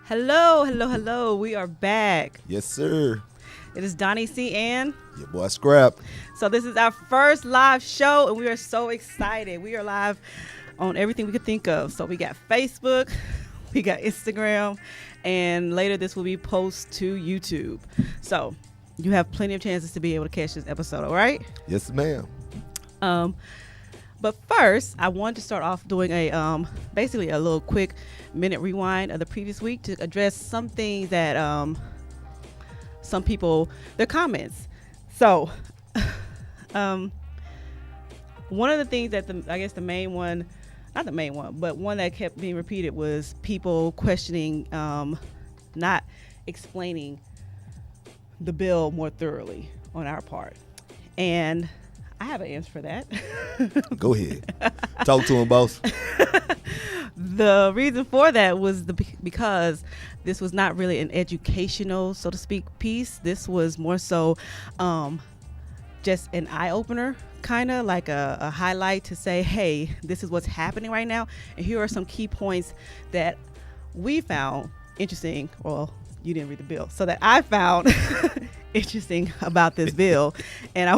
Hello, hello, hello. We are back. Yes, sir. It is Donnie C. and Your boy Scrap. so this is our first live show, and we are so excited. We are live on everything we could think of. So we got Facebook, we got Instagram, and later this will be posted to YouTube. So you have plenty of chances to be able to catch this episode, all right? Yes, ma'am. But first, I wanted to start off doing a basically a little quick minute rewind of the previous week to address some things that some people, their comments. So one of the things that the main one, not the main one, but one that kept being repeated was people questioning, not explaining the bill more thoroughly on our part. And I have an answer for that. Go ahead. Talk to him, boss. The reason for that was because this was not really an educational, so to speak, piece. This was more so just an eye-opener, kind of like a highlight to say, hey, this is what's happening right now. And here are some key points that we found interesting. Well, you didn't read the bill. So that I found interesting about this bill, and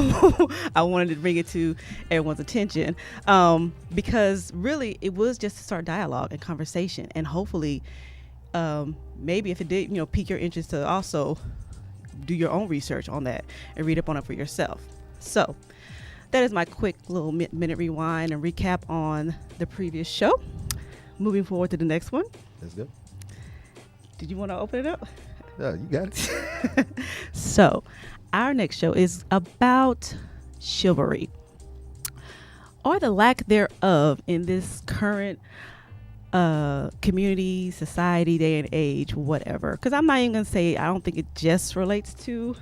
I wanted to bring it to everyone's attention because really it was just to start dialogue and conversation, and hopefully maybe if it did pique your interest to also do your own research on that and read up on it for yourself. So that is my quick little minute rewind and recap on the previous show. Moving forward to the next one. Let's go. Did you want to open it up? Yeah, you got it. So, our next show is about chivalry, or the lack thereof in this current community, society, day and age, whatever. Because I'm not even going to say, I don't think it just relates to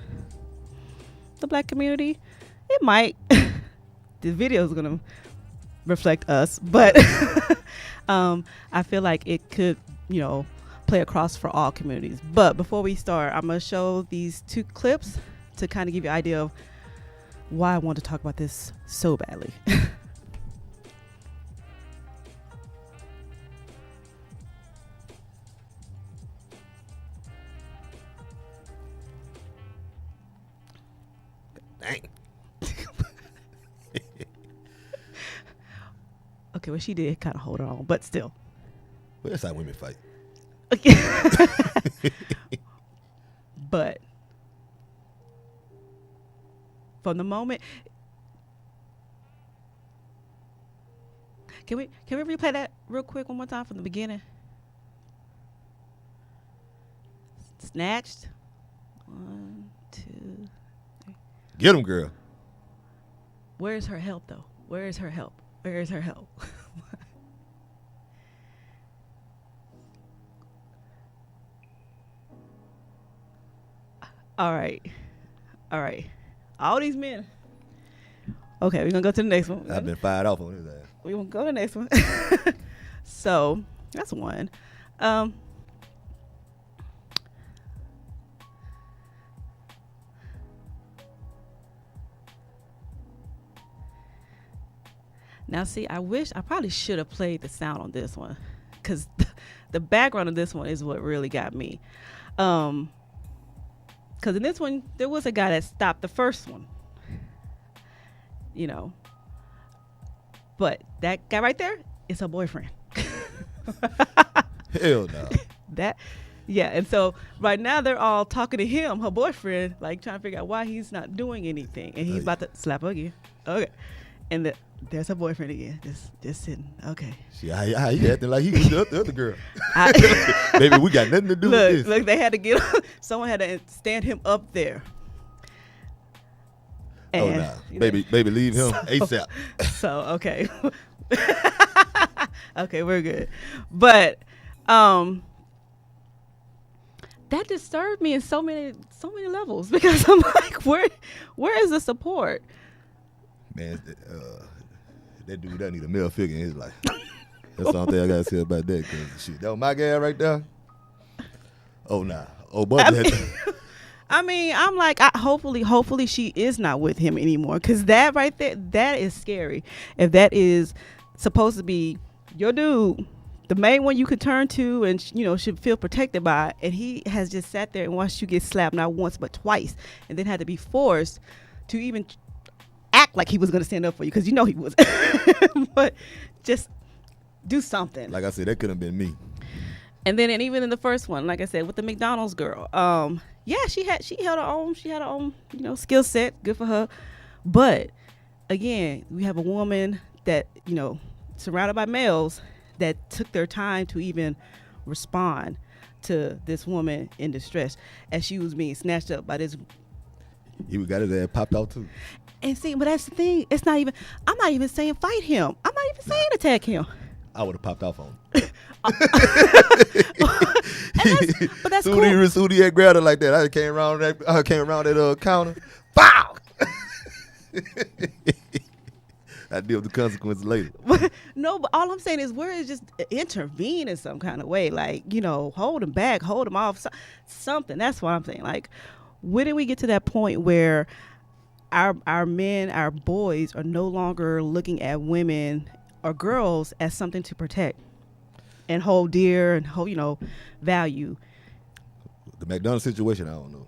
the black community. It might. The video is going to reflect us, but I feel like it could, play across for all communities. But before we start, I'm going to show these two clips to kind of give you an idea of why I want to talk about this so badly. Dang. Okay, well, she did kind of hold on, but still. Well, that's how women fight. Okay. But from the moment, can we replay that real quick one more time from the beginning? Snatched. 1, 2, 3. Get him, girl. Where's her help, though? Where is her help? Where is her help? All right. All these men. Okay, we're going to go to the next one. I've been fired off on his ass. We're going to go to the next one. So, that's one. Now, see, I probably should have played the sound on this one, because the background of this one is what really got me. Because in this one, there was a guy that stopped the first one, But that guy right there is her boyfriend. Hell no. And so right now they're all talking to him, her boyfriend, like trying to figure out why he's not doing anything. And he's about to slap her again. Okay. And there's her boyfriend again, just sitting. Okay. See, how he acting like he was the other girl. Baby, we got nothing to do with this. Look, they had to someone had to stand him up there. And, nah. Baby, leave him ASAP. So, okay. Okay, we're good. But that disturbed me in so many levels, because I'm like, where is the support? Man, that dude doesn't need a male figure in his life. That's the only thing I gotta say about that. Cause shit, that was my guy right there. Oh nah. Oh, buddy. I mean, I'm like, hopefully she is not with him anymore, because that right there, that is scary. If that is supposed to be your dude, the main one you could turn to and should feel protected by, and he has just sat there and watched you get slapped not once but twice, and then had to be forced to even act like he was going to stand up for you, because he was. But just do something. Like I said, that could have been me. And then, and even in the first one, like I said, with the McDonald's girl, yeah, she held her own. She had her own, skill set. Good for her. But again, we have a woman that, surrounded by males that took their time to even respond to this woman in distress as she was being snatched up by this. He got his ass popped out too. And see, but that's the thing. I'm not even saying fight him. I'm not even saying attack him. I would have popped off on him. But that's cool. Soon he had grabbed her like that. I came around that counter. Pow! I deal with the consequences later. No, but all I'm saying is where is just intervene in some kind of way. Like, hold him back, hold him off, something. That's what I'm saying. Like, when did we get to that point where our men, our boys are no longer looking at women or girls as something to protect and hold dear and hold, value? The McDonald's situation, I don't know.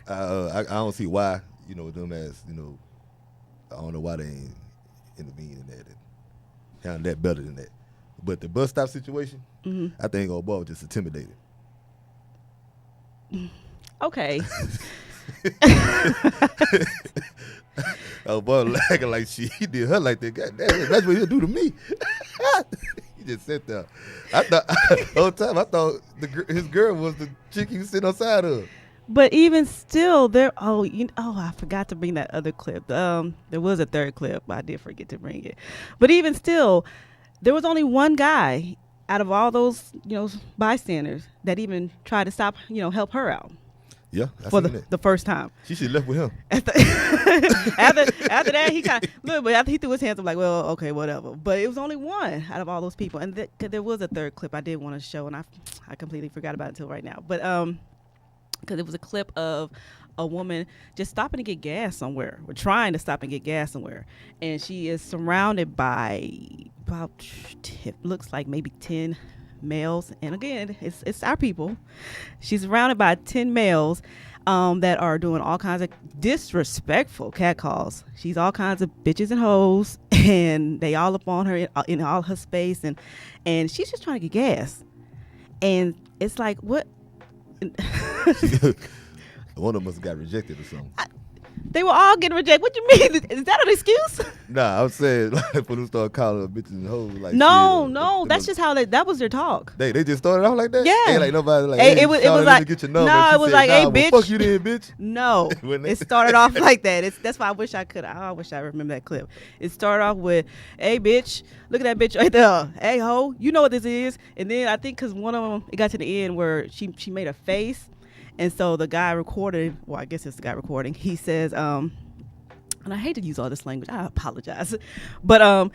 I don't see why, them as, I don't know why they ain't intervene in that and handle that better than that. But the bus stop situation, I think old boy was just intimidated. Okay. Oh boy, acting like he did her like that. God damn, that's what he'll do to me. He just sat there. The whole time I thought his girl was the chick he was sitting on side of. But even still, I forgot to bring that other clip. There was a third clip, but I did forget to bring it. But even still, there was only one guy out of all those, bystanders that even tried to stop, help her out. Yeah, for the first time. She should have left with him. After that, he kind of look, but after he threw his hands up, like, well, okay, whatever. But it was only one out of all those people, and there was a third clip I did want to show, and I completely forgot about it until right now. But because it was a clip of a woman just stopping to get gas somewhere, or trying to stop and get gas somewhere, and she is surrounded by about looks like maybe 10 males, and again, it's our people. She's surrounded by 10 males that are doing all kinds of disrespectful catcalls. She's all kinds of bitches and hoes, and they all up on her in all her space, and she's just trying to get gas. And it's like, what? One of them must have got rejected or something. They were all getting rejected. What you mean? Is that an excuse? Nah, I'm saying like when them start calling her bitches and hoes, like no, that's just how that was their talk. They just started out like that. Yeah, ain't like nobody like. It was like get your number. No, it was like, hey, bitch. Well, fuck you then, bitch. No, it started off like that. That's why I wish I could. I wish I remember that clip. It started off with, hey, bitch, look at that bitch right there. Hey, ho, you know what this is. And then I think because one of them, it got to the end where she made a face. And so the guy recorded, well, I guess it's the guy recording. He says, and I hate to use all this language. I apologize. But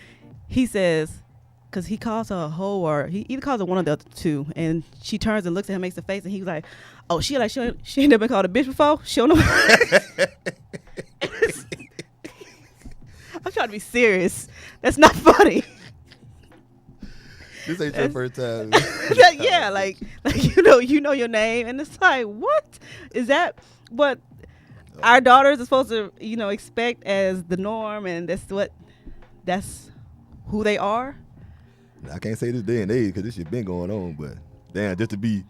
he says, because he calls her a hoe, or he either calls her one of the other two. And she turns and looks at him, makes a face, and he was like, oh, she ain't never been called a bitch before? She don't know. I'm trying to be serious. That's not funny. This ain't your first time. Yeah, like you know your name, and it's like, what is that? What our daughters are supposed to, expect as the norm, and that's who they are. I can't say this day and age because this shit been going on, but damn, just to be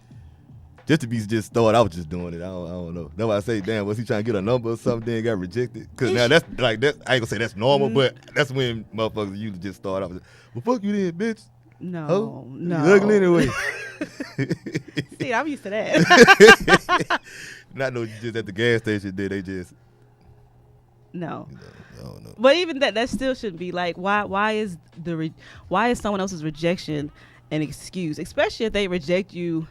thought I was just doing it. I don't know. That's why I say, damn, was he trying to get a number or something? Then got rejected? Because now that's like that. I ain't gonna say that's normal, but that's when motherfuckers usually just start off. Well, fuck you then, bitch. No. You ugly anyway. See, I'm used to that. Not no just at the gas station. They just no. I don't know. But even that still shouldn't be like, why is someone else's rejection an excuse, especially if they reject you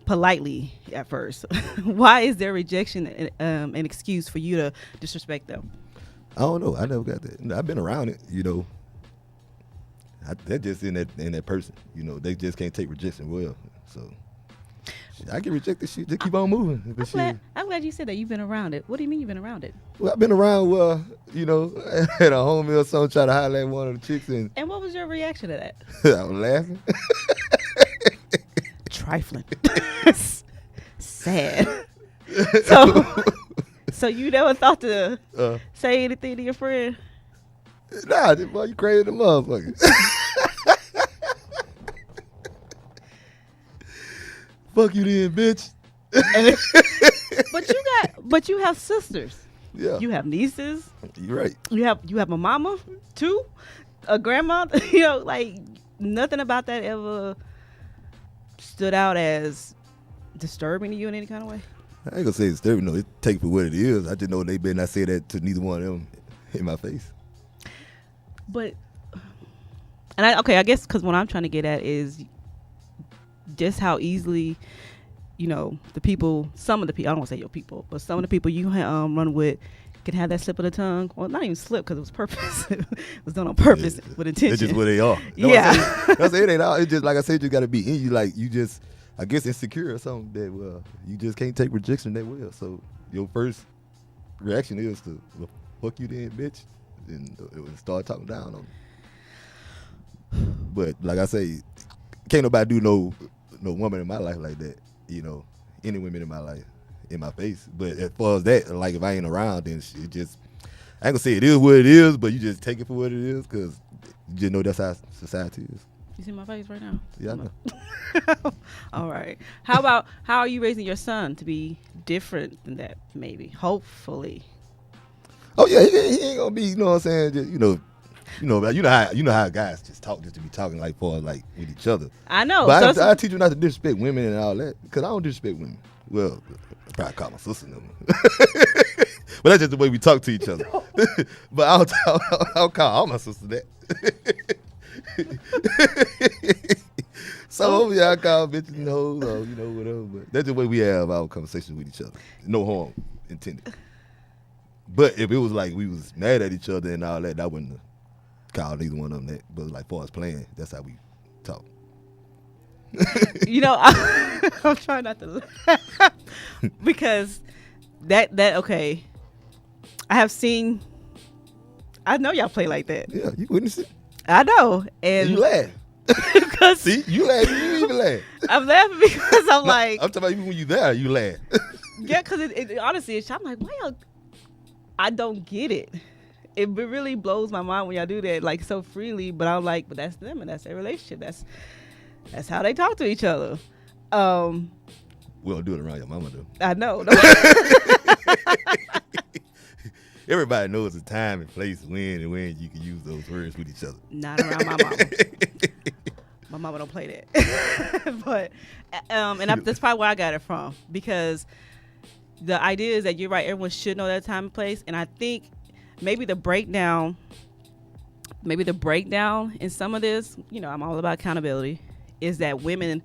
politely at first? Why is their rejection an excuse for you to disrespect them? I don't know. I never got that. I've been around it, they're just in that person. They just can't take rejection well. So I get rejected shit. Just keep on moving. But I'm glad you said that. You've been around it. What do you mean you've been around it? Well, I've been around where, you know, at a homie or something, try to holler at one of the chicks. And what was your reaction to that? I was laughing. Trifling. Sad. So you never thought to say anything to your friend? Nah, boy, you crazy the motherfucker. Fuck you then, bitch. But you have sisters. Yeah. You have nieces. You're right. You have a mama too, a grandma. You know, like nothing about that ever stood out as disturbing to you in any kind of way. I ain't gonna say it's disturbing. No, it take it for what it is. I just know they better not say that to neither one of them in my face. But, I guess because what I'm trying to get at is just how easily, you know, some of the people, I don't want to say your people, but some of the people you run with can have that slip of the tongue. Well, not even slip because it was purpose. It was done on purpose with intention. It's just what they are. Yeah. That's it ain't all. It's just, like I said, you got to be in you. Like, you just, I guess, insecure or something that, well, you just can't take rejection that well. So your first reaction is to, well, fuck you then, bitch. And start talking down on me. But like I say, can't nobody do no woman in my life like that. You know, any women in my life, in my face. But as far as that, like if I ain't around, then it just, I ain't gonna say it is what it is, but you just take it for what it is because you just know that's how society is. You see my face right now? Yeah, I know. All right. How are you raising your son to be different than that? Maybe, hopefully. Oh yeah, he ain't gonna be, you know what I'm saying? Just, you know how guys just talk just to be talking like for like with each other. I know. But I teach you not to disrespect women and all that because I don't disrespect women. Well, I probably call my sister them. But that's just the way we talk to each other. But I don't call all my sisters that. Some of y'all call bitches and hoes or you know whatever. But that's the way we have our conversations with each other. No harm intended. But if it was like we was mad at each other and all that, I wouldn't have called either one of them that. But like far as playing, that's how we talk. You know, I'm trying not to laugh because that okay. I know y'all play like that. Yeah, you witness it. I know, and you laugh. Because see, you laugh. You even laugh. I'm laughing because I'm like, I'm talking about even when you there, you laugh. Yeah, because it honestly, I'm like, why y'all? I don't get it. It really blows my mind when y'all do that, like so freely. But I'm like, but that's them and that's their relationship. That's how they talk to each other. We don't do it around your mama though. I know. Everybody knows the time and place when you can use those words with each other. Not around my mama. My mama don't play that. But that's probably where I got it from, because the idea is that you're right. Everyone should know that time and place. And I think maybe the breakdown in some of this, you know, I'm all about accountability, is that women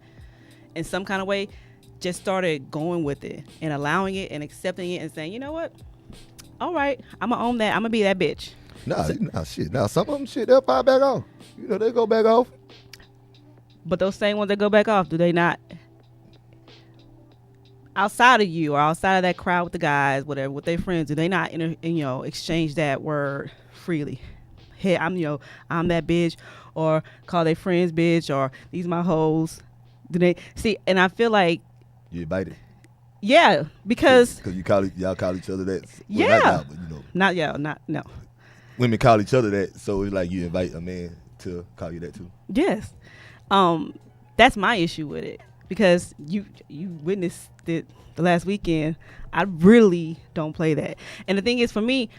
in some kind of way just started going with it and allowing it and accepting it and saying, you know what? All right, I'm going to own that. I'm going to be that bitch. Nah, some of them shit, they'll pop back off. You know, they go back off. But those same ones that go back off, do they not, outside of you or outside of that crowd with the guys, whatever, with their friends, do they not, exchange that word freely? Hey, I'm that bitch, or call their friends bitch, or these my hoes. Do they see? And I feel like you invited. Yeah, because y'all call each other that. Well, yeah, not y'all, but not y'all, not no. Women call each other that, so it's like you invite a man to call you that too. Yes, that's my issue with it, because you witnessed it the last weekend. I really don't play that, and the thing is, for me,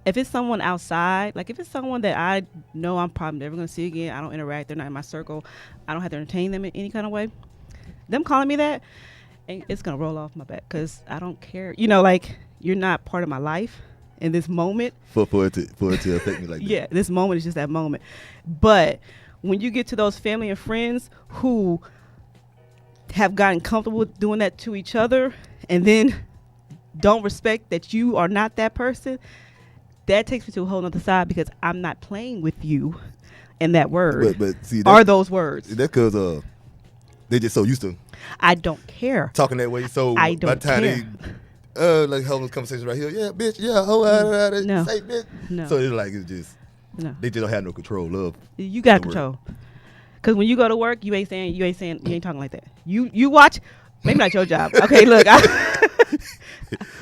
if it's someone outside, like if it's someone that I know I'm probably never gonna see again, I don't interact, they're not in my circle, I don't have to entertain them in any kind of way, them calling me that, and it's gonna roll off my back because I don't care. Like, you're not part of my life in this moment. For it to affect me like that. Yeah, this moment is just that moment. But when you get to those family and friends who have gotten comfortable with doing that to each other and then don't respect that you are not that person, that takes me to a whole nother side, because I'm not playing with you and that word. But see, are those words. That's because they just so used to I don't care. talking that way. So I by the don't time care. they like having this conversation right here, yeah, bitch, yeah, No. say bitch. No. So it's like it's just No. they just don't have no control of. You got the word. control. Cause when you go to work, you ain't talking like that. You watch, maybe not your job. Okay, look,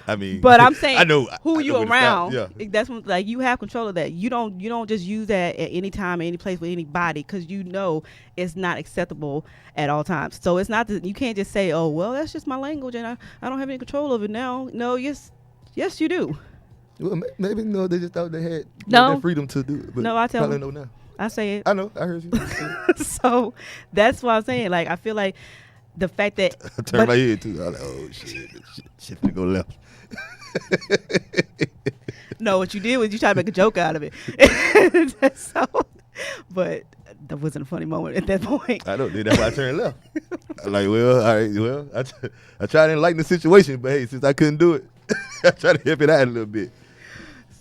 I mean, but I'm saying I know who I you know where to around. stop. Yeah. That's when, like, you have control of that. You don't just use that at any time, any place with anybody, because you know it's not acceptable at all times. So it's not that you can't just say, oh well, that's just my language and I don't have any control of it now. No, yes you do. Well, maybe no, they just thought they had No. that freedom to do it. But No, I tell probably them. know now. I say it. I know. I heard you. So that's what I'm saying. Like, I feel like the fact that I turned my head too. I was like, oh shit, finna go left. no, what you did was you tried to make a joke out of it. So, but that wasn't a funny moment at that point. I know. That's why I turned left. I'm like, well, all right, well, I tried to enlighten the situation, but hey, since I couldn't do it, I tried to help it out a little bit.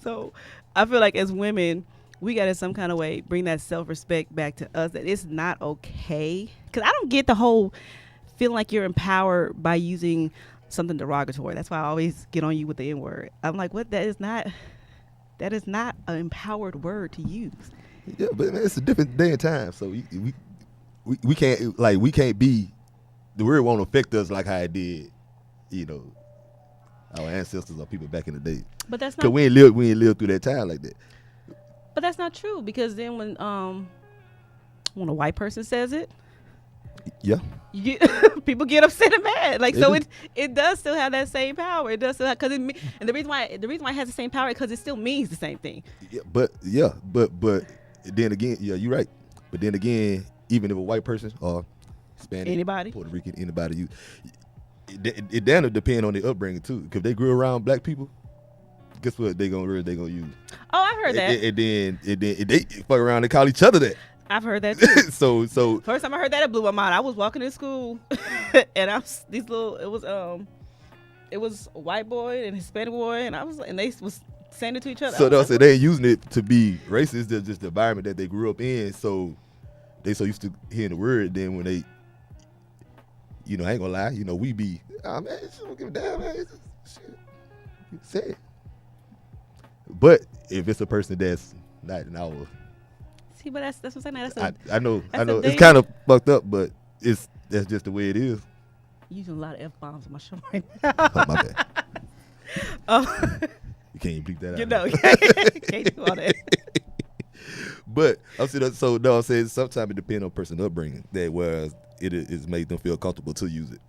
So I feel like as women, we got to some kind of way bring that self-respect back to us, that it's not okay. Because I don't get the whole feeling like you're empowered by using something derogatory. That's why I always get on you with the N-word. I'm like, what? That is not an empowered word to use. Yeah, but man, it's a different day and time, so we can't be, the word won't affect us like how it did, our ancestors or people back in the day. But that's not. Because we ain't lived through that time like that. But that's not true, because then when a white person says it, yeah, people get upset and mad. Like, so do. it does still have that same power. It does still have, and the reason why it has the same power is because it still means the same thing. but then again, yeah, you're right. But then again, even if a white person or Hispanic, Anybody, Puerto Rican, anybody, it damn depend on their upbringing too. Because if they grew around black people, guess what they gonna use? Oh, I've heard that. And then they fuck around and call each other that. I've heard that too. so First time I heard that, it blew my mind. I was walking to school, and it was a white boy and a Hispanic boy, and they was saying it to each other. So they ain't using it to be racist. They're just the environment that they grew up in. So they so used to hearing the word. Then when they, I ain't gonna lie. We be, oh man, don't give a damn, man. It's just, shit. Say it. But if it's a person that's not in our, see, but that's what I'm saying. I know. a It's kind of fucked up, but that's just the way it is. Using a lot of F-bombs on my show right now. Oh, my bad. Oh. You can't bleep that out. Can't do all that. But I'm saying, so no, I'm saying sometimes it depends on person upbringing. That whereas it made them feel comfortable to use it.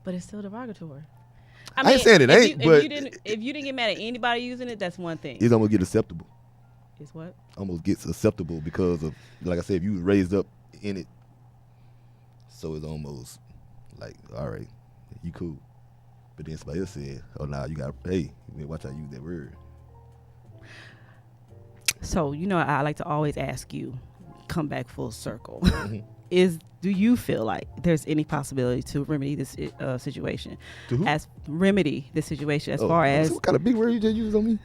But it's still derogatory. I ain't saying it ain't, but if you didn't get mad at anybody using it, that's one thing. It's almost get acceptable. It's what? Almost gets acceptable because of, like I said, if you was raised up in it, so it's almost like, all right, you cool. But then somebody else said, oh, nah, you got, hey, watch how you use that word. So, I like to always ask you, come back full circle. Do you feel like there's any possibility to remedy this situation? To who? Remedy this situation as far as... What kind of big word you just used on me?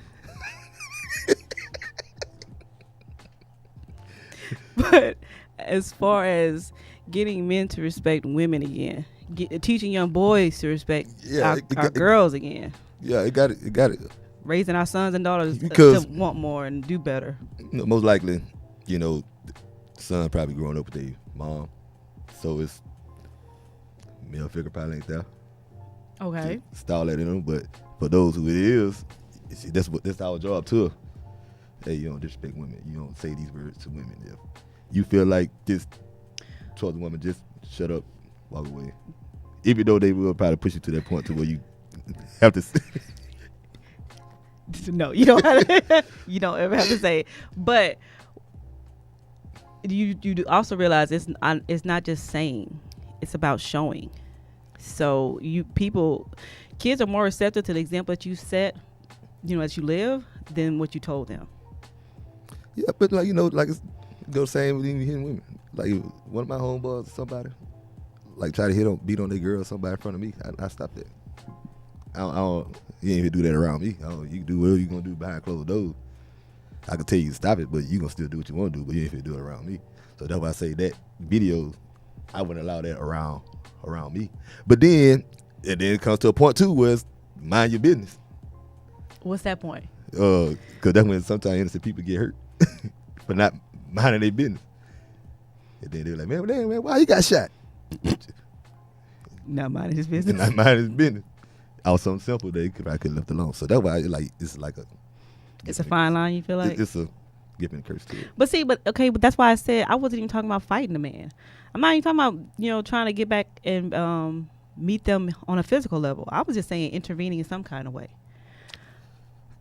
But as far as getting men to respect women again, teaching young boys to respect our girls again. Yeah, it got it. Raising our sons and daughters because to want more and do better. Most likely, the son probably growing up with their mom, so it's male figure probably ain't there. Okay. To install that in them, but for those who it is, see, that's our job too. Hey, you don't disrespect women. You don't say these words to women. If you feel like this towards a woman, just shut up, walk away. Even though they will probably push you to that point to where you have to. No, you don't have to, you don't ever have to say it. But you do also realize it's not just saying, it's about showing. So kids are more receptive to the example that you set, as you live, than what you told them. Yeah, but like it's the same with even hitting women. Like one of my homeboys, somebody like try to beat on their girl, somebody in front of me. I stopped that. I don't. You ain't even do that around me. You can do whatever you gonna do behind closed doors. I can tell you to stop it, but you gonna still do what you want to do. But you ain't even do it around me. So that's why I say that videos I wouldn't allow that around me. But then it comes to a point too where it's mind your business. What's that point? Because that's when sometimes innocent people get hurt for not minding their business. And then they're like, man, why you got shot? Not minding his business. Not minding his business. I was something simple that I could have left alone. So that's why it's like a. It's a fine line. You feel like it's a gift and a curse to it. But that's why I said I wasn't even talking about fighting the man. I'm not even talking about trying to get back and meet them on a physical level. I was just saying intervening in some kind of way.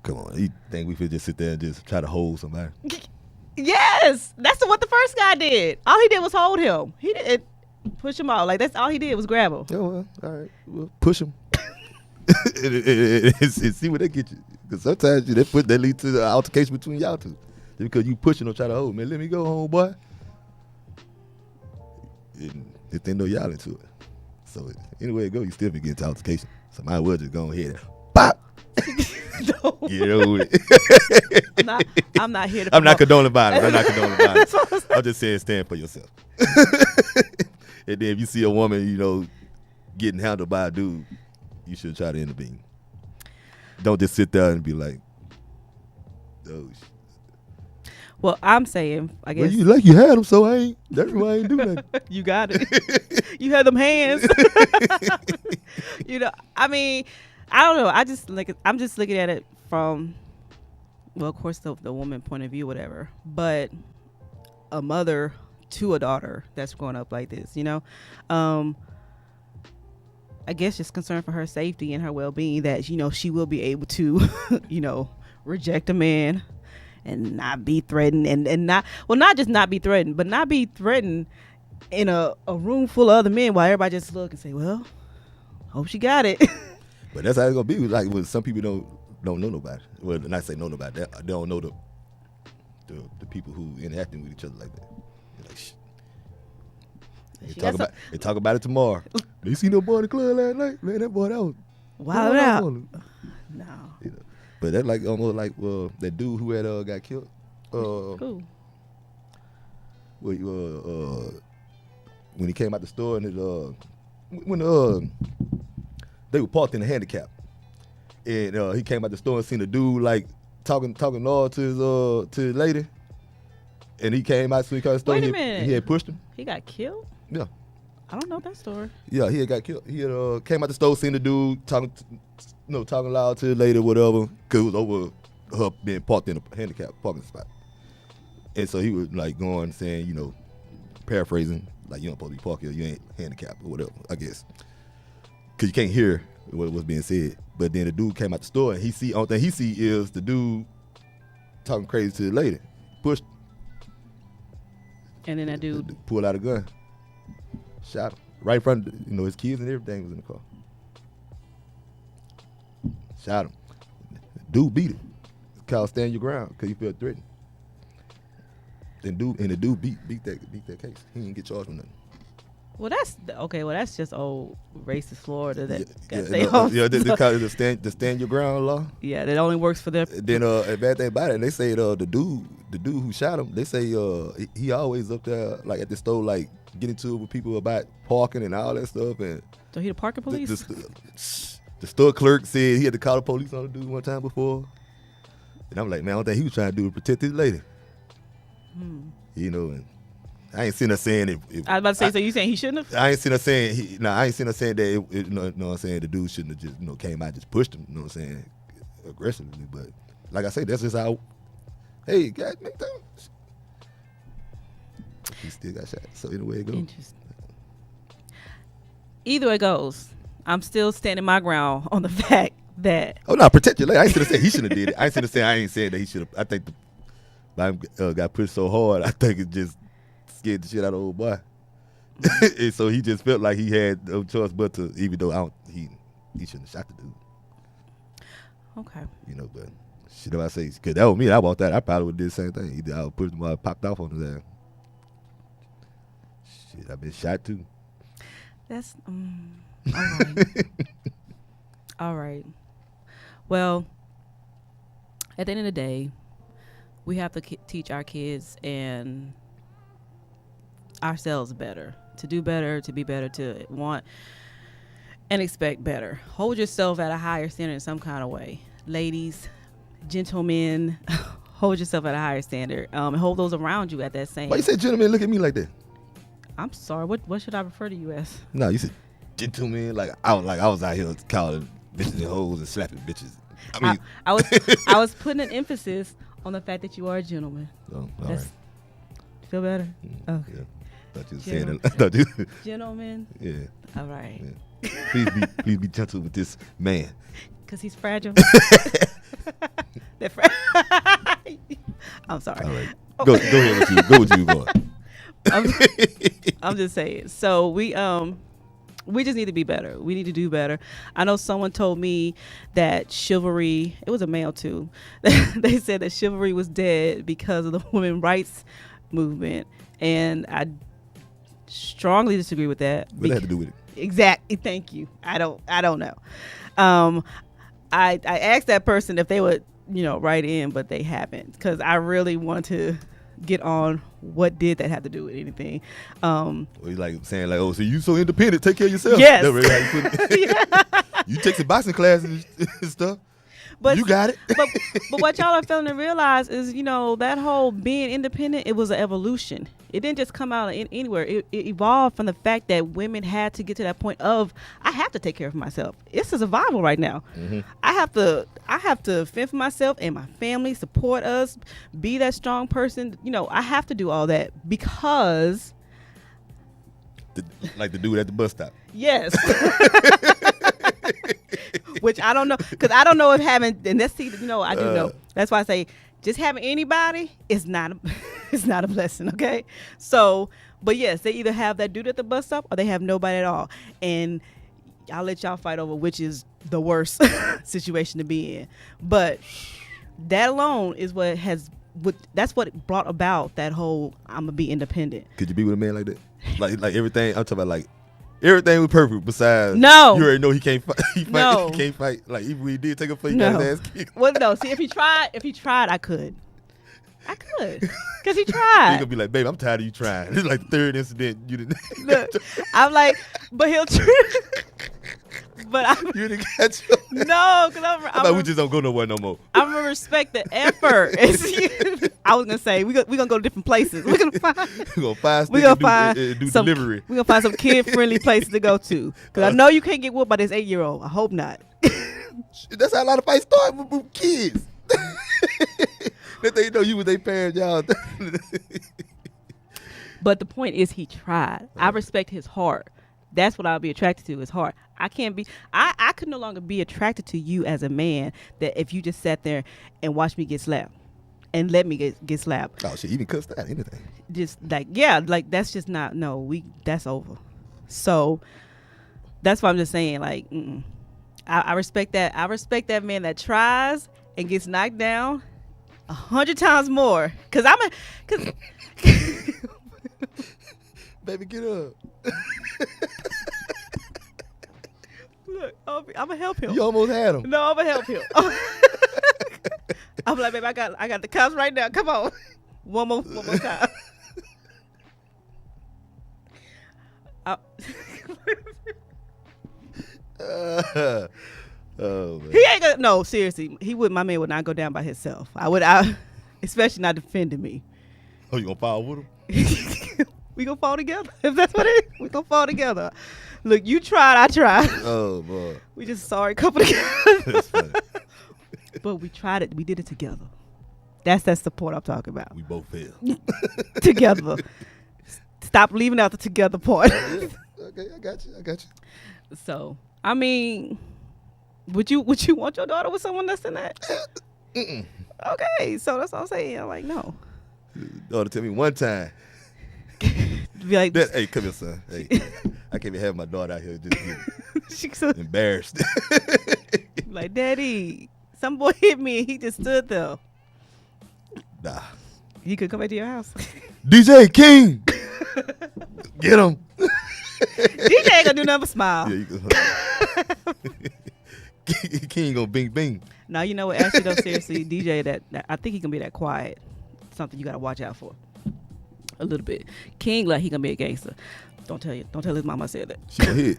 Come on, you think we could just sit there and just try to hold somebody? Yes, that's what the first guy did. All he did was hold him. He didn't push him out. Like that's all he did was grab him. Yeah, well, all right, well, push him and see what they get you. Because sometimes that lead to the altercation between y'all two. Just because you pushing or try to hold, man, let me go home, boy. If they know y'all into it. So anyway it go, you still be getting to altercation. So might as well just go ahead and pop. No. Get over with it. I'm not here to. I'm not condoning violence. I'm just saying stand for yourself. And then if you see a woman, getting handled by a dude, you should try to intervene. Don't just sit there and be like, oh shit. Well, I'm saying, I guess. Well, you had them, so that's why I ain't do nothing. You got it. You had them hands. I mean, I don't know. I'm just looking at it from, well, of course, the woman point of view, whatever. But a mother to a daughter that's growing up like this, I guess just concerned for her safety and her well-being that, she will be able to, reject a man and not be threatened and not just not be threatened, but not be threatened in a room full of other men while everybody just look and say, well, hope she got it. But that's how it's gonna be. Like when some people don't know nobody. Well, not say know nobody. They don't know the people who interacting with each other like that. They're like, shh. They talk about it tomorrow. You see no boy in the club last night? Man, that boy that was wild out. No. But that like almost like that dude who had got killed. Who? When he came out the store and when they were parked in the handicap, and he came out the store and seen a dude like talking all to his lady, and he came out so he got the store. Wait a minute. He had pushed him. He got killed? Yeah. I don't know that story. Yeah, he had got killed. He had came out the store, seen the dude talking loud to his lady or whatever, because it was over her being parked in a handicap parking spot. And so he was like going saying, paraphrasing, like you don't supposed to be parking, you ain't handicapped or whatever, I guess. Because you can't hear what was being said. But then the dude came out the store and only thing he see is the dude talking crazy to the lady. Pushed. And then that dude pulled out a gun. Shot him. Right in front of, his kids and everything was in the car. Shot him. Dude beat it. It's called stand your ground because he felt threatened. And the dude beat that case. He didn't get charged with nothing. Well, that's just old racist Florida that got the stand your ground law. Yeah, that only works for them. Then a bad thing about it, and they say the dude who shot him, they say he always up there like at the store like getting to it with people about parking and all that stuff. And so he the parking police. The store clerk said he had to call the police on the dude one time before. And I'm like, man, I don't think he was trying to do to protect his lady. And I ain't seen her saying it. I was about to say, so you saying he shouldn't have? I ain't seen her saying I ain't seen her saying that. You know what I'm saying? The dude shouldn't have just came out and just pushed him. You know what I'm saying? Aggressively, but like I say, that's just how. Hey, God, make that. He still got shot. So either way it goes. Interesting. Either way it goes, I'm still standing my ground on the fact that. Oh no, protect your lady. I ain't gonna say he shouldn't have did it. I ain't saying that he should have. I think the got pushed so hard. I think it just scared the shit out of the old boy. And so he just felt like he had no choice but to, even though he shouldn't have shot the dude. Okay. But shit, if I say, because that was me, I walked out, I probably would have did the same thing. Either I would push him or I popped off on his ass. Shit, I've been shot too. That's, all right. All right. Well, at the end of the day, we have to teach our kids and ourselves better. to do better, to be better, to want and expect better. Hold yourself at a higher standard in some kind of way. Ladies, gentlemen, hold yourself at a higher standard. And hold those around you at that same. Why you say gentlemen look at me like that? I'm sorry. What should I refer to you as? No, you said gentlemen. I was out here calling bitches and hoes and slapping bitches. I mean, I was putting an emphasis on the fact that you are a gentleman. Oh, all right. Feel better? Okay. Yeah. Thought you were saying it. I thought you. Gentleman. Yeah. All right. Yeah. Please be gentle with this man. Because he's fragile. I'm sorry. All right. Go ahead with you. Go with you, boy. I'm just saying. So we just need to be better. We need to do better. I know someone told me that chivalry, it was a male too, they said that chivalry was dead because of the women's rights movement. And I strongly disagree with that. What that had to do with it? Exactly. Thank you. I don't know. I asked that person if they would, write in, but they haven't, because I really want to get on what did that have to do with anything. Well, you like saying like, oh, so you so independent, take care of yourself. Yes. That's really how you put it. You take some boxing classes and stuff. But you got it. but what y'all are failing to realize is, that whole being independent, it was an evolution. It didn't just come out of anywhere. It evolved from the fact that women had to get to that point of, I have to take care of myself. It's a survival right now. Mm-hmm. I have to fend for myself and my family, support us, be that strong person. I have to do all that because like the dude at the bus stop. Yes. Which I don't know, because I don't know if having, and let's see, I do know. That's why I say just having anybody is not a blessing, okay? So, but yes, they either have that dude at the bus stop or they have nobody at all. And I'll let y'all fight over which is the worst situation to be in. But that alone is that's what brought about that whole I'm going to be independent. Could you be with a man like that? Like everything, I'm talking about like, everything was perfect besides no. You already know he can't fight. He no. can't fight. Like even we did take a fight, he got his ass kicked. Well, no. See, if he tried, I could. Because he tried. He's gonna be like, babe, I'm tired of you trying. This is like the third incident you didn't. Look, I'm like, but he'll try. But you didn't catch him. No, because I'm like, we just don't go nowhere no more. I'm gonna respect the effort. I was gonna say we're gonna go to different places. We're gonna find do some delivery. We're gonna find some kid friendly places to go to. Because I know you can't get whooped by this 8-year-old. I hope not. That's how a lot of fights start with kids. That they know you with their parents, y'all. But the point is, he tried. I respect his heart. That's what I'll be attracted to, his heart. I could no longer be attracted to you as a man that if you just sat there and watched me get slapped and let me get slapped. Oh shit, even cussed out, anything. Just like, that's just not, that's over. So that's why I'm just saying, like, I respect that. I respect that man that tries and gets knocked down 100 times more. Cause baby, get up. Look, I'm gonna help him. You almost had him. No, I'm gonna help him. I'm like, baby, I got the cops right now. Come on, one more time. Oh man. He ain't gonna. No, seriously, my man would not go down by himself. Especially not defending me. Oh, you gonna fall with him? We gonna fall together. If that's what it is, we gonna fall together. Look, you tried, I tried. Oh boy. We just a sorry couple together. That's funny. But we tried it. We did it together. That's that support I'm talking about. We both failed. Together. Stop leaving out the together part. Yeah. Okay, I got you. So, I mean, would you want your daughter with someone less than that? Mm-mm. Okay, so that's what I'm saying. I'm like, no. Daughter, tell me one time. Be like, hey, come here, son. Hey, I can't even have my daughter out here just embarrassed. Like, Daddy, some boy hit me and he just stood there. Nah. He could come back to your house. DJ King, get him. DJ ain't gonna do nothing but smile. Yeah, King gonna bing bing. Now you know what? Actually, though, seriously, DJ, that I think he can be that quiet. Something you gotta watch out for. A little bit. King, like, he gonna be a gangster. Don't tell his mama I said that. She gonna hit.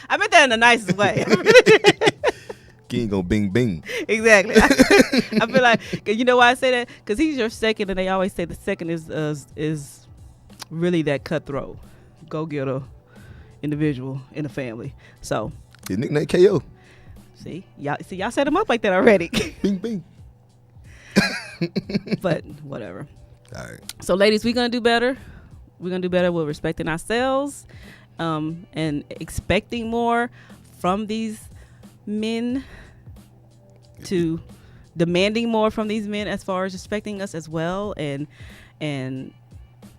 I meant that in the nicest way. King gonna bing bing. Exactly. I feel like, you know why I say that? Because he's your second, and they always say the second is really that cutthroat, go-getter individual in the family. So His nickname KO. see y'all set him up like that already. Bing bing. But whatever. All right. So ladies, we're gonna do better. We're gonna do better with respecting ourselves, and expecting more from these men, to demanding more from these men as far as respecting us as well, and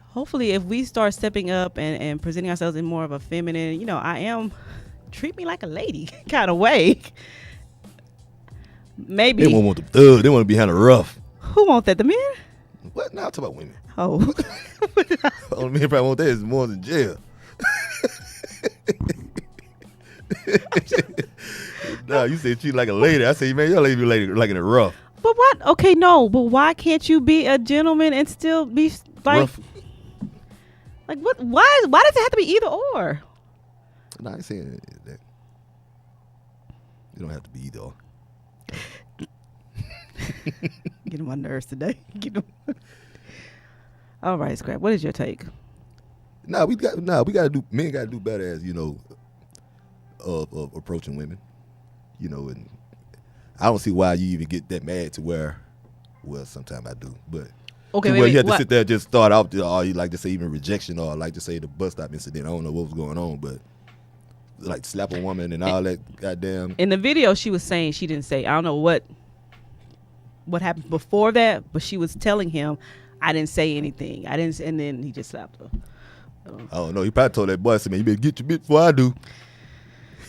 hopefully if we start stepping up and presenting ourselves in more of a feminine, I am, treat me like a lady kind of way, maybe They won't want the thug. They want to be kind of rough. who want that, the men? What? Now I'm talking about women. Oh. Only men probably want that is more than jail. Nah, you said treat like a lady. I say, man, your lady be like in a rough. But what? Okay, no. But why can't you be a gentleman and still be like, Rough. like what? Why does it have to be either or? Nah, I ain't saying that. You don't have to be either or. Get on my nerves today. All right, Scrap. What is your take? We gotta do. Men gotta do better as of approaching women. And I don't see why you even get that mad to where. Well, sometimes I do, but Okay, where you have to what? sit there and just start out, or you like to say even rejection, or like to say the bus stop incident. I don't know what was going on, but like slap a woman and all that goddamn. In the video, she was saying she didn't say. I don't know what happened before that, but she was telling him, "I didn't say anything. I didn't," and then he just slapped her. I don't know. He probably told that boy, "Man, you better get your bitch before I do."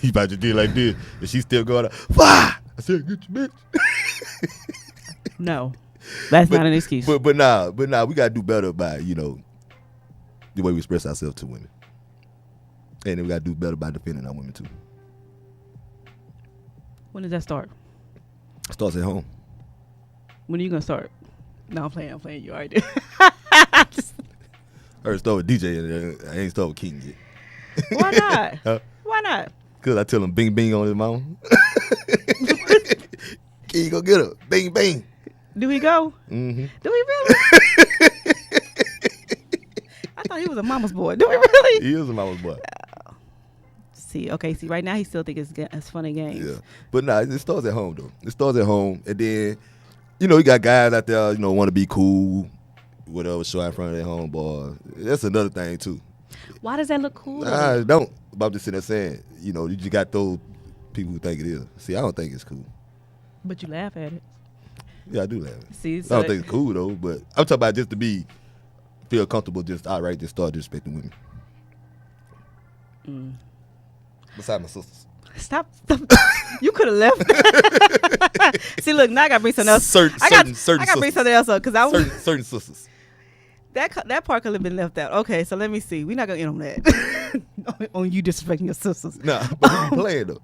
He probably just did like this, but she still going, "Why?" I said, "Get your bitch." No, that's not an excuse. But nah, we gotta do better by the way we express ourselves to women, and then we gotta do better by defending our women too. When does that start? Starts at home. When are you gonna start? No, I'm playing. You already did. I heard start with DJ, and I ain't start with King yet. Why not? Huh? Why not? Cause I tell him bing bing on his mama. King go get her, bing bing. Do he go? Mm-hmm. Do he really? I thought he was a mama's boy. Do he really? He is a mama's boy. See, right now he still think it's funny games. Yeah, but nah, it starts at home though. It starts at home, and then you got guys out there want to be cool, whatever, show out in front of their homeboy. That's another thing too. Why does that look cool? Nah, don't. But I'm just sitting there saying, you just got those people who think it is. See, I don't think it's cool. But you laugh at it. Yeah, I do laugh. See, I don't think it's cool though, but I'm talking about just to feel comfortable, just outright just start disrespecting women. Besides my sisters. Stop. You could have left. See, look, now I got to bring something else. I got to bring something else up because I certain sisters. That part could have been left out. Okay, so let me see. We're not gonna end on that. on you disrespecting your sisters. Nah, but we playing though.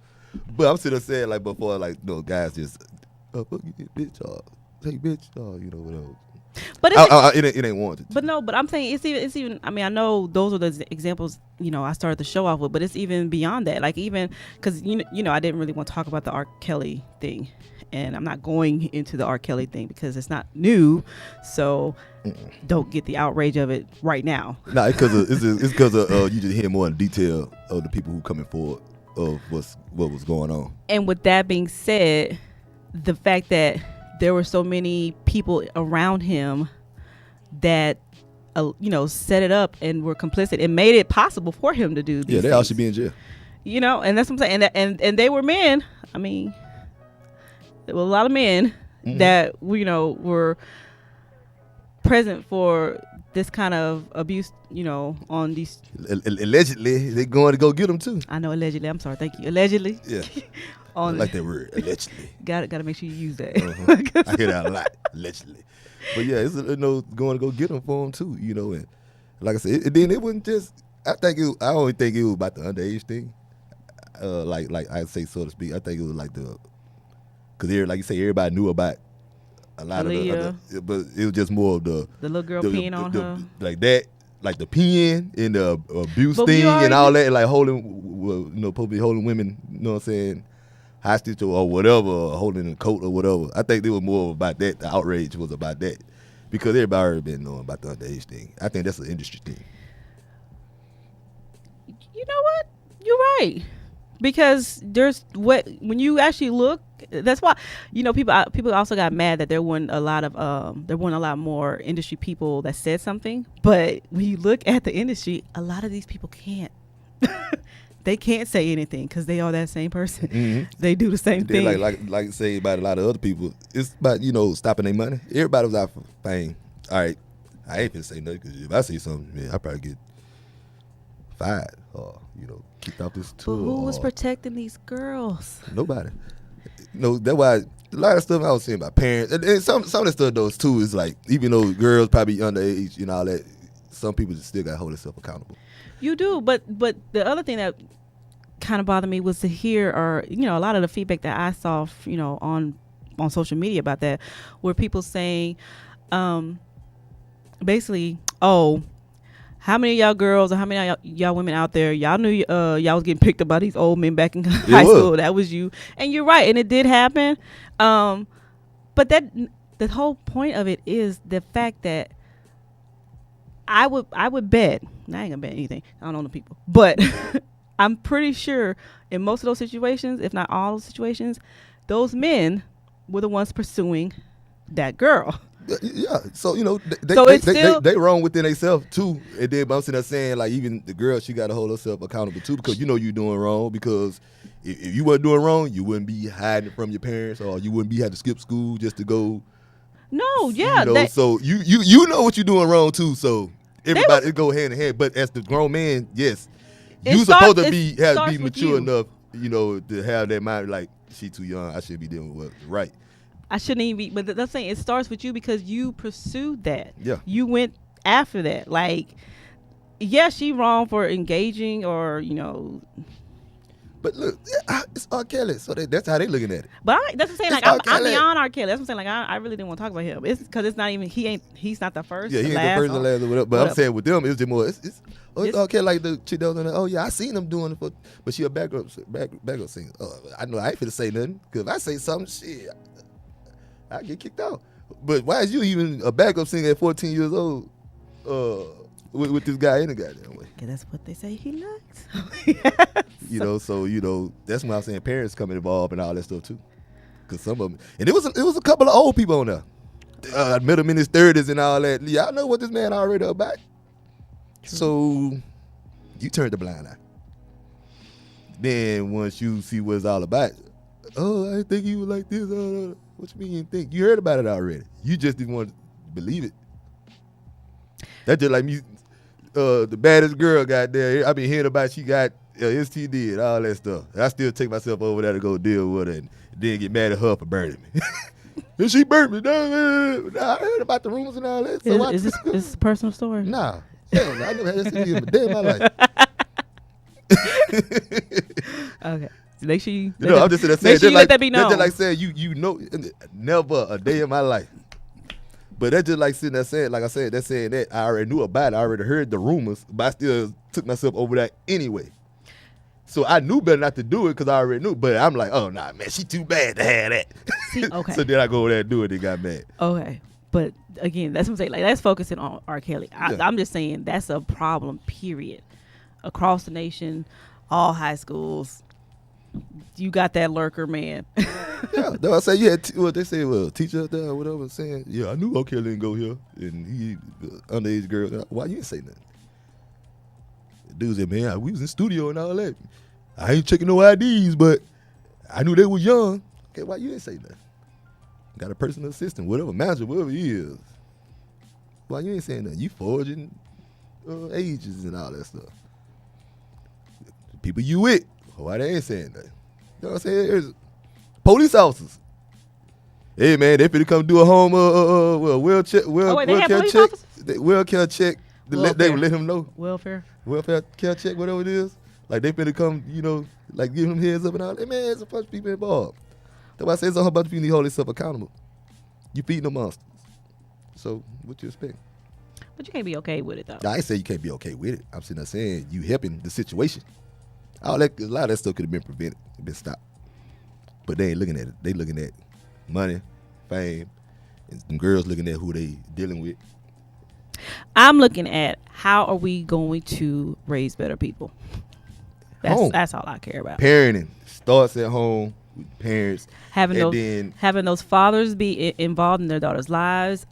But I'm sitting there saying like before, like guys just fuck you, bitch, or hey bitch, or whatever. But it ain't warranted. But no, but I'm saying it's even. I mean, I know those are the examples. I started the show off with, but it's even beyond that. Like even because I didn't really want to talk about the R. Kelly thing, and I'm not going into the R. Kelly thing because it's not new. So don't get the outrage of it right now. Nah, it's because of you just hear more in detail of the people who coming forward of what was going on. And with that being said, the fact that there were so many people around him that set it up and were complicit. It made it possible for him to do these they things. all should be in jail. And that's what I'm saying. And they were men. I mean, there were a lot of men that were present for this kind of abuse. On these. Allegedly, they going to go get them too. I know, allegedly. I'm sorry. Thank you. Allegedly. Yeah. I like that word, allegedly. Got to make sure you use that. I hear that a lot, allegedly. But yeah, it's going to go get them for them too, and like I said, then it wasn't just. I only think it was about the underage thing, like I say, so to speak. I think it was like because like you say, everybody knew about a lot of the, but it was just more of the little girl peeing on her, like that. like the pen and the abuse But thing and already all that, like supposed to be holding women, you know what I'm saying, hostage or whatever, or holding a coat or whatever. I think they were more about that. The outrage was about that because everybody already been knowing about the underage thing. I think that's an industry thing. You know what? You're right. Because when you actually look, that's why people also got mad that there weren't a lot more industry people that said something. But when you look at the industry, a lot of these people can't. They can't say anything because they are that same person. Mm-hmm. They do the same thing. Like say about a lot of other people, it's about stopping their money. Everybody was out for fame. All right, I ain't finna say nothing because if I say something, man, I probably get fired or kicked off this tour. But who was protecting these girls? Nobody. No, that's why a lot of stuff I was saying about parents and some of the stuff those too is like, even though girls probably underage and all that, some people just still got to hold themselves accountable. You do, but the other thing that kind of bothered me was to hear, or a lot of the feedback that I saw, on social media about that, were people saying, basically, oh, how many of y'all girls or how many of y'all women out there, y'all knew y'all was getting picked up by these old men back in high school? That was you. And you're right, and it did happen. But the whole point of it is the fact that I would bet, and I ain't gonna bet anything, I don't know the people, but I'm pretty sure in most of those situations, if not all those situations, those men were the ones pursuing that girl. Yeah, so they wrong within themselves too. And then I'm sitting there saying, like, even the girl, she got to hold herself accountable too, because you're doing wrong. Because if you weren't doing wrong, you wouldn't be hiding from your parents, or you wouldn't be having to skip school just to go. No, yeah. So you know what you're doing wrong too. So everybody it go hand in hand. But as the grown man, yes, you supposed to be mature enough, to have that mind. Like, she too young, I should be dealing with what's right. I shouldn't even be, but that's saying it starts with you because you pursued that. Yeah. You went after that. Like, yeah, she wrong for engaging or, But look, it's R. Kelly, so that's how they looking at it. But that's what I'm saying. Like, I'm beyond R. Kelly. That's what I'm saying. Like, I really didn't want to talk about him. It's because it's not even, he's not the first. Yeah, he ain't the first and last or whatever. But I'm saying with them, it's just more, it's R. Kelly, like the chick that was on there. Oh yeah, I seen them doing it but she a backup singer. I know I ain't finna say nothing, because if I say something, shit, I get kicked out. But why is you even a backup singer at 14 years old with this guy in the goddamn way? Okay, that's what they say he likes. So that's why I'm saying parents come involved and all that stuff too. Because some of them, and it was a couple of old people on there. I met him in his 30s and all that. Y'all know what this man already about. True. So you turn the blind eye. Then once you see what it's all about, oh, I think he was like this. What you mean you think? You heard about it already. You just didn't want to believe it. That's just like me, the baddest girl got there. I been hearing about she got STD and all that stuff. I still take myself over there to go deal with her and then get mad at her for burning me. And she burned me. I heard about the rumors and all that. So is this a personal story? Nah. Hell no. I never had STD in a day in my life. Okay. Make sure you. I'm just saying. Make sure you let that be known. That's just like saying you know, never a day in my life. But that's just like sitting there saying, like I said, that's saying that I already knew about it. I already heard the rumors, but I still took myself over that anyway. So I knew better not to do it because I already knew. But I'm like, oh nah, man, she too bad to have that. See, okay. So then I go over there and do it and got mad. Okay. But again, that's what I'm saying. Like, that's focusing on R. Kelly. I'm just saying that's a problem, period. Across the nation, all high schools. You got that lurker, man. Yeah, I say, yeah. What they say, teacher out there or whatever, saying, yeah, I knew OK didn't go here, and he underage girl. Why you didn't say nothing? The dude said, man, we was in studio and all that. I ain't checking no IDs, but I knew they was young. Okay, why you didn't say nothing? Got a personal assistant, whatever, manager, whatever he is. Why you ain't saying nothing? You forging ages and all that stuff. The people you with. Why they ain't saying that? You know what I'm saying? There's police officers. Hey man, they finna come do a home wheelchair check. Wheelchair check. They would let him know. Welfare care check, whatever it is. Like they finna come, like give him heads up and all that. Man, there's a bunch of people involved. That's why I say there's a whole bunch of people need to hold themselves accountable. You feeding the monsters. So what you expect? But you can't be okay with it though. I ain't say you can't be okay with it. I'm sitting there saying you helping the situation. A lot of that stuff could have been prevented, been stopped. But they ain't looking at it. They looking at money, fame, and some girls looking at who they dealing with. I'm looking at how are we going to raise better people. That's all I care about. Parenting starts at home with parents. Having those fathers be involved in their daughters' lives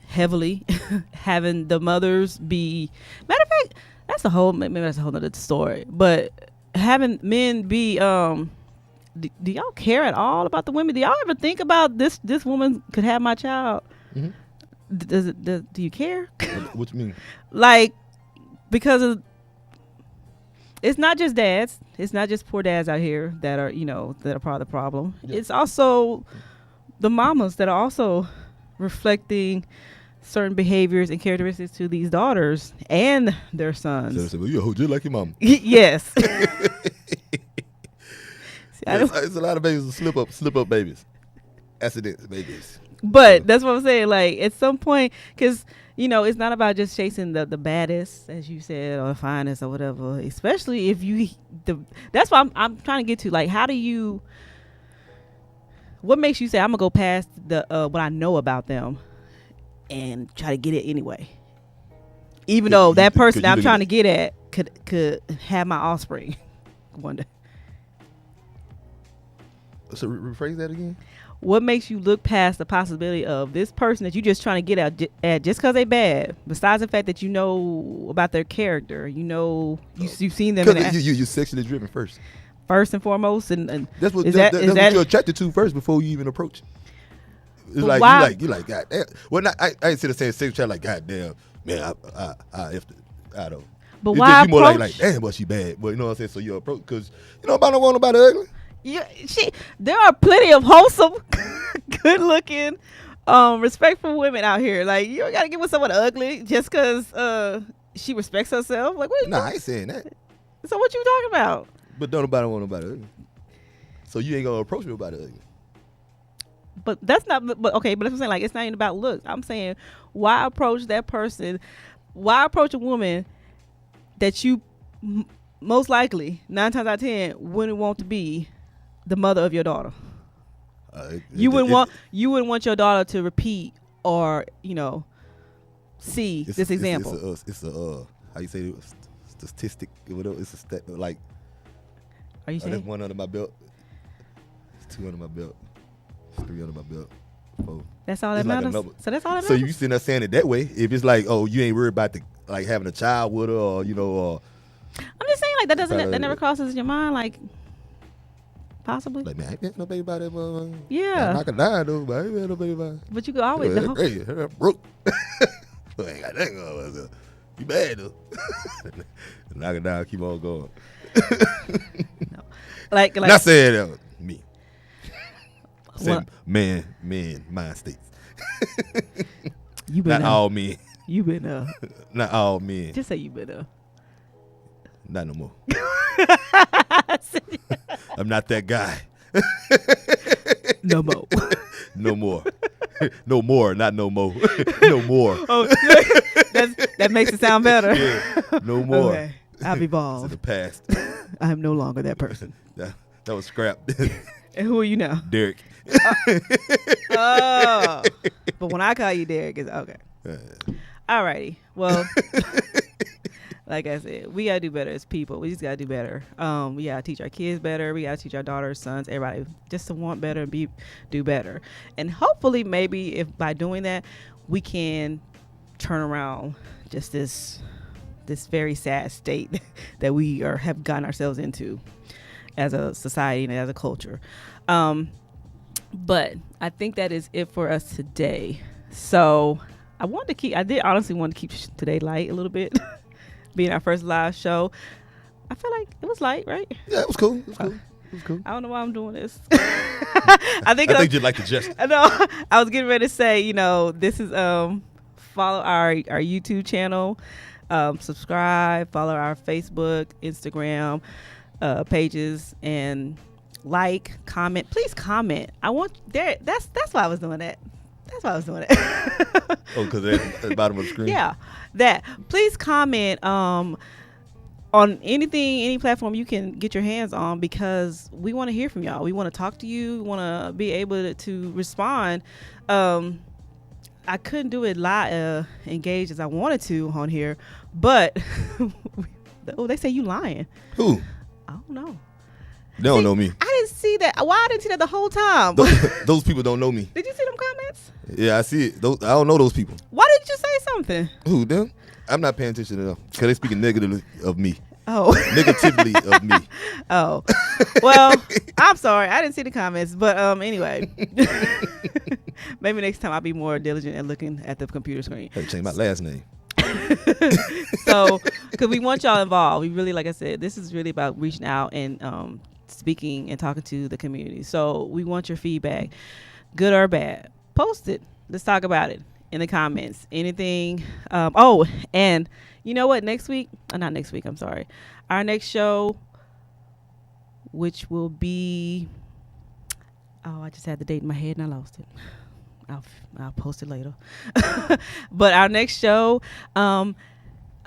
heavily. Having the mothers be, matter of fact, that's a whole other story. But having men be, do y'all care at all about the women? Do y'all ever think about this woman could have my child? Mm-hmm. Do you care? What you mean? Like, because it's not just dads. It's not just poor dads out here that are part of the problem. Yeah. It's also the mamas that are also reflecting certain behaviors and characteristics to these daughters and their sons. So you a hoe just like your mom. Yes. It's a lot of babies slip up babies, accidents babies. But that's what I'm saying. Like at some point, because it's not about just chasing the baddest, as you said, or the finest or whatever. Especially if that's what I'm trying to get to. Like, what makes you say I'm gonna go past what I know about them and try to get it anyway, even though that person that I'm trying to get at could have my offspring one day. So rephrase that again. What makes you look past the possibility of this person that you're just trying to get at just because they bad? Besides the fact that you know about their character, you've seen them. You're sexually driven first and foremost, and that's what what you're attracted to first before you even approach. It's like you like God damn. Well, I ain't sit there saying sexual like God damn, man. I don't. But it's why you more like damn, but she bad. But you know what I'm saying. So you approach because about no one nobody ugly. There are plenty of wholesome, good-looking, respectful women out here. Like, you don't gotta get with someone ugly just because she respects herself. Like, what? I ain't saying that. So what you talking about? But don't nobody want nobody ugly. So you ain't gonna approach me about ugly. But that's not. But okay. But that's what I'm saying. Like, it's not even about looks. I'm saying, why approach that person? Why approach a woman that you most likely 9 times out of 10 wouldn't want to be the mother of your daughter? You wouldn't want your daughter to repeat or see this example. It's a how you say it, statistic. It's a like. Are you saying? That's 1 under my belt. It's 2 under my belt. It's 3 under my belt. 4. That's all that matters. So that's all that matters. So you sitting there saying it that way? If it's like, oh, you ain't worried about having a child with her, or or. I'm just saying, like, that never crosses your mind, like. Possibly. Like, man, I ain't had no baby by that motherfucker. Yeah. I could die though, but I ain't had no baby by it. But you could always know. Crazy. Broke. I ain't got that going on. You bad though. Knock it down, keep on going. No. Like not saying that me. Saying men, mind states. You been not all men. You been not all men. Just say you been Not no more. I'm not that guy. No more. No more. No more, not no more. No more. Oh, that makes it sound better. Yeah, no more. Okay. I've evolved. It's in the past. I am no longer that person. That was scrapped. And who are you now? Derek. Oh. But when I call you Derek, it's okay. Alrighty. Well, like I said, we gotta do better as people. We just gotta do better. We gotta teach our kids better. We gotta teach our daughters, sons, everybody, just to want better and do better. And hopefully, maybe if by doing that, we can turn around just this very sad state that we have gotten ourselves into as a society and as a culture. But I think that is it for us today. So I did honestly want to keep today light a little bit. Being our first live show, I feel like it was light, right? Yeah, it was cool. It was cool. I don't know why I'm doing this. I think you'd like to just. I know. I was getting ready to say, this is follow our YouTube channel, subscribe, follow our Facebook, Instagram pages, and comment. Please comment. I want there. That's why I was doing that. That's why I was doing it. Oh, because at the bottom of the screen. Yeah, that. Please comment on anything, any platform you can get your hands on, because we want to hear from y'all. We want to talk to you. We want to be able to respond. I couldn't do it live, engaged as I wanted to on here, but they say you lying. Who? I don't know. They don't know me. I didn't see that. Why I didn't see that the whole time? Those people don't know me. Did you see them comments? Yeah, I see it. I don't know those people. Why didn't you say something? Who, them? I'm not paying attention to them because they speaking negatively of me. Oh. Negatively of me. Oh. Well, I'm sorry. I didn't see the comments. But anyway. Maybe next time I'll be more diligent at looking at the computer screen. I had to change my last name. So, because we want y'all involved. We really, like I said, this is really about reaching out and speaking and talking to the community. So we want your feedback, good or bad. Post it. Let's talk about it in the comments. Anything. And you know what? Next week, not next week, I'm sorry. Our next show, which will be, I just had the date in my head and I lost it. I'll post it later. But our next show, I'm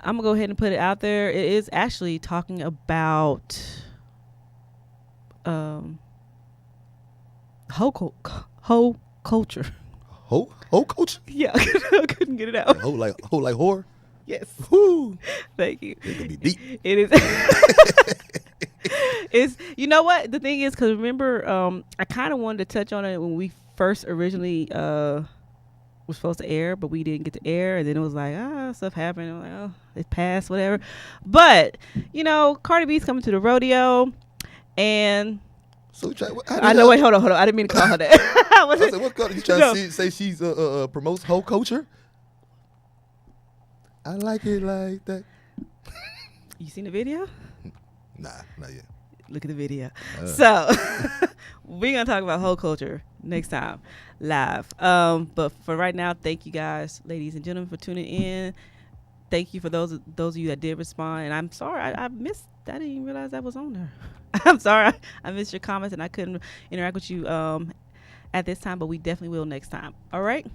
going to go ahead and put it out there. It is actually talking about hoe culture. Hoe culture? Yeah, I couldn't get it out. Hoe like whore? Yes. Woo. Thank you. It could be deep. It is. It's, you know what the thing is, because remember, I kind of wanted to touch on it when we first originally was supposed to air, but we didn't get to air, and then it was like, stuff happened. I'm like, oh, it passed, whatever. But Cardi B's coming to the rodeo, and so I know. Wait, hold on. I didn't mean to call her that. I said, what color? You trying to say she's promotes hoe culture? I like it like that. You seen the video? Nah, not yet. Look at the video. So we're gonna talk about hoe culture next time live. But for right now, thank you guys, ladies and gentlemen, for tuning in. Thank you for those of you that did respond. And I'm sorry I missed. I didn't even realize I was on there. I'm sorry I missed your comments and I couldn't interact with you at this time. But we definitely will next time. All right.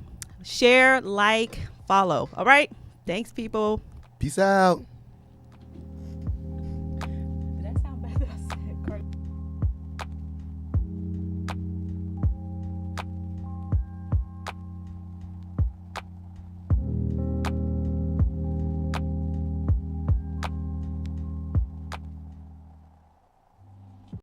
Share, like, follow. All right. Thanks, people. Peace out.